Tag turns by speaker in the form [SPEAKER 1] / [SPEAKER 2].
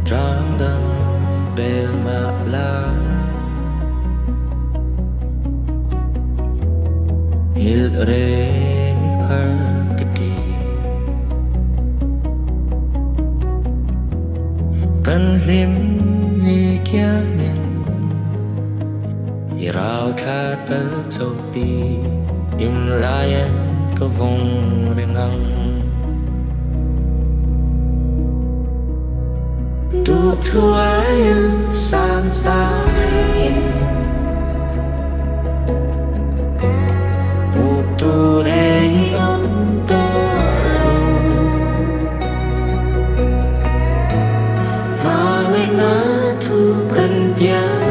[SPEAKER 1] tráng đằng bề mà lá hil re har kedi pan lim ni kia min i rao kha ta cho pi im layan ko vong rengang tu thuayan san sa in tu re on to ma me na tu kan pia